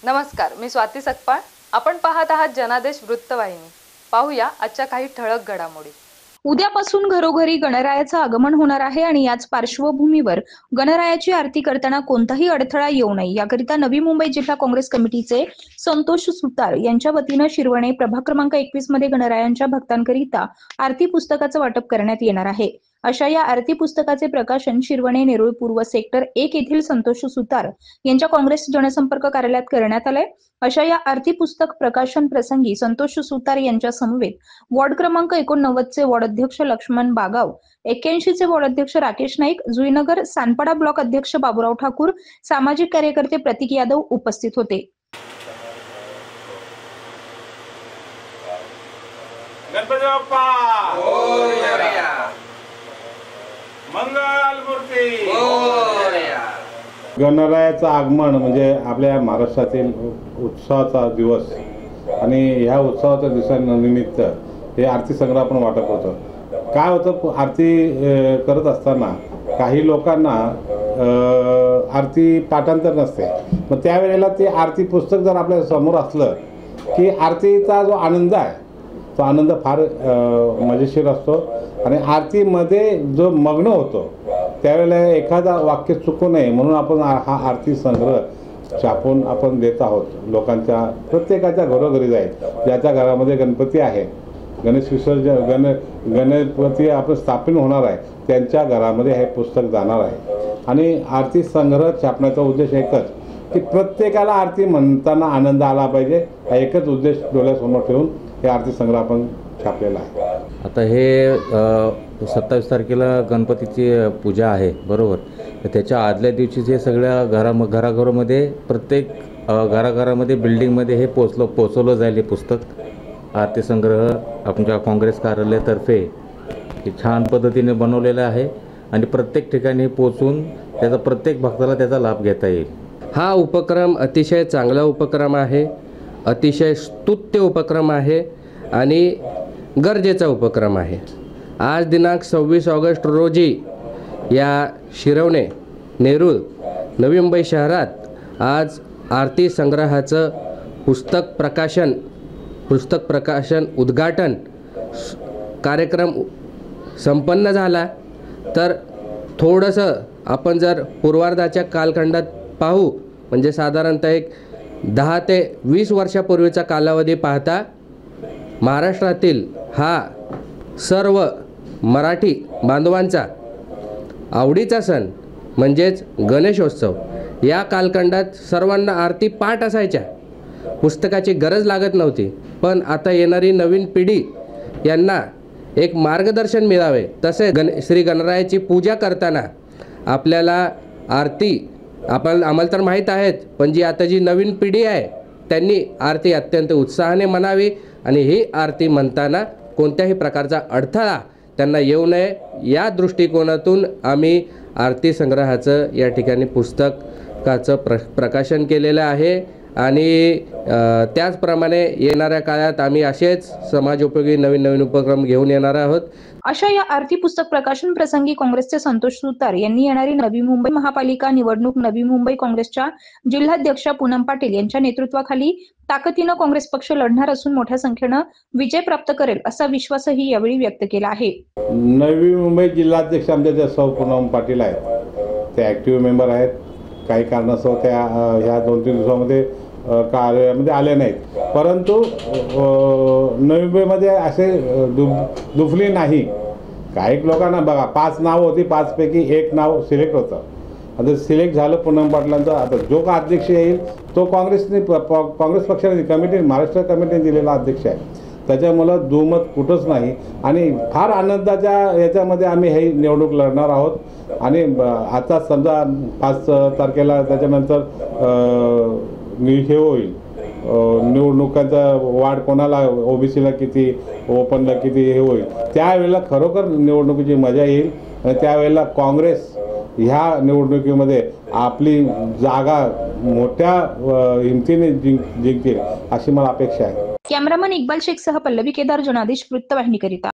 नमस्कार, मी स्वाती सकपाळ. आपण पाहत आहात जनादेश वृत्तवाहिनी. पाहूया आजच्या काही ठळक घडामोडी. उद्यापासून घरोघरी गणरायाचं आगमन होणार आहे आणि याच पार्श्वभूमीवर गणरायाची आरती करताना कोणताही अडथळा येऊ नये याकरिता नवी मुंबई जिल्हा काँग्रेस कमिटीचे संतोष सुतार यांच्या वतीनं शिरवणे प्रभाग क्रमांक 21 मध्ये गणरायांच्या भक्तांकरिता आरती पुस्तकाचं वाटप करण्यात येणार आहे. अशा या आरती पुस्तकाचे प्रकाशन शिरवणे नेरूळ पूर्व सेक्टर 1 येथील संतोष सुतार यांच्या काँग्रेस जनसंपर्क कार्यालयात करण्यात आलंय. अशा या आरती पुस्तक प्रकाशन प्रसंगी संतोष सुतार यांच्या समवेत वॉर्ड क्रमांक 89 चे वॉर्ड अध्यक्ष लक्ष्मण बागाव, 81 चे वॉर्ड अध्यक्ष राकेश नाईक, जुईनगर सानपाडा ब्लॉक अध्यक्ष बाबूराव ठाकूर, सामाजिक कार्यकर्ते प्रतीक यादव उपस्थित होते. गणपती बाप्पा मोरया, मंगल मूर्ती मोरया. गणरायाचं आगमन म्हणजे आपल्या महाराष्ट्रातील उत्सवाचा दिवस आणि ह्या उत्सवाच्या दिवसानिमित्त हे आरती संग्रह आपण वाटप होतं. काय होतं, आरती करत असताना काही लोकांना आरती पाठांतर नसते. मग त्यावेळेला ते आरती पुस्तक जर आपल्या समोर असलं की आरतीचा जो आनंद आहे तो आनंद फार मजेशीर असतो आणि आरतीमध्ये जो मग्न होतो त्यावेळेला एखादा वाक्य चुकू नये म्हणून आपण हा आरती संग्रह छापून आपण देत आहोत. लोकांच्या प्रत्येकाच्या घरोघरी जाईल. ज्याच्या घरामध्ये गणपती आहे, गणेश विसर्जन गणपती आपण स्थापन होणार आहे त्यांच्या घरामध्ये हे पुस्तक जाणार आहे. आणि आरती संग्रह छापण्याचा उद्देश एकच की प्रत्येकाला आरती म्हणताना आनंद आला पाहिजे, हा एकच उद्देश डोळ्यासमोर ठेवून हे आरती संग्रह आपण छापलेला आहे. आता हे 27 तारखेला गणपतीची पूजा आहे, बरोबर. तर त्याच्या आदल्या दिवशीच हे सगळ्या घराघरामध्ये प्रत्येक घराघरामध्ये बिल्डिंगमध्ये हे पोचवलं जाईल. हे पुस्तक आरती संग्रह आमच्या काँग्रेस कार्यालयातर्फे हे छान पद्धतीने बनवलेलं आहे आणि प्रत्येक ठिकाणी हे पोचून त्याचा प्रत्येक भक्ताला त्याचा लाभ घेता येईल. हा उपक्रम अतिशय चांगला उपक्रम आहे, अतिशय स्तुत्य उपक्रम आहे आणि गरजेचा उपक्रम आहे. आज दिनांक 26 ऑगस्ट रोजी या शिरवणे नेरूळ नवी मुंबई शहरात आज आरती संग्रहाचं पुस्तक प्रकाशन उद्घाटन कार्यक्रम संपन्न झाला. तर थोडंसं आपण जर पूर्वार्धाच्या कालखंडात पाहू म्हणजे साधारणतः एक 10 ते 20 वर्षापूर्वीचा कालावधी पाहता महाराष्ट्रातील हा सर्व मराठी बांधवांचा आवडीचा सण म्हणजेच गणेशोत्सव. या कालखंडात सर्वांना आरती पाठ असायच्या, पुस्तकाची गरज लागत नव्हती. पण आता येणारी नवीन पिढी यांना एक मार्गदर्शन मिळावे तसे श्री गणरायाची पूजा करताना आपल्याला आरती आम्हाला तर माहीत आहेत, पण आता जी नवीन पिढी आहे त्यांनी आरती अत्यंत उत्साहाने म्हणावी आणि ही आरती म्हणताना कोणत्याही प्रकारचा अडथळा त्यांना येऊ नये या दृष्टिकोनातून आम्ही आरती संग्रहाचं या ठिकाणी पुस्तकाचं प्रकाशन केलेलं आहे. आणि त्याचप्रमाणे येणाऱ्या काळात आम्ही असेच समाजोपयोगी नवीन उपक्रम घेऊन येणार आहोत. अशा या आरती पुस्तक प्रकाशन प्रसंगी काँग्रेसचे संतोष सुतार यांनी येणारी नवी मुंबई महापालिका निवडणूक नवी मुंबई काँग्रेसच्या जिल्हाध्यक्षा पूनम पाटील यांच्या नेतृत्वाखाली ताकदीनं काँग्रेस पक्ष लढणार असून मोठ्या संख्येनं विजय प्राप्त करेल असा विश्वासही यावेळी व्यक्त केला आहे. नवी मुंबई जिल्हाध्यक्ष आमच्या ज्या सौ पूनम पाटील आहेत ते ॲक्टिव्ह मेंबर आहेत. काही कारणास्तव त्या ह्या 2-3 दिवसामध्ये कार्यालयामध्ये आले नाहीत. परंतु नवी मुंबईमध्ये असे दुफली नाही. काही लोकांना बघा 5 नावं होती, 5 पैकी 1 नाव सिलेक्ट होतं. आता सिलेक्ट झालं पूनम पाटलांचं. आता जो का अध्यक्ष येईल तो काँग्रेस पक्षाने महाराष्ट्र कमिटीने दिलेला अध्यक्ष आहे. त्याच्यामुळं दुमत कुठंच नाही आणि फार आनंदाच्या याच्यामध्ये आम्ही हे निवडणूक लढणार आहोत. आणि आता समजा 5 तारखेला त्याच्यानंतर हे होईल निवडणुकांचा वाढ कोणाला ओबीसीला किती, ओपनला किती हे होईल. त्यावेळेला खरोखर निवडणुकीची मजा येईल आणि त्यावेळेला काँग्रेस ह्या निवडणुकीमध्ये आपली जागा मोठ्या हिमतीने जिंकतील अशी मला अपेक्षा आहे. कॅमेरामन इक्बाल शेखसह पल्लवी केदार, जनादेश वृत्तवाहिनीकरिता.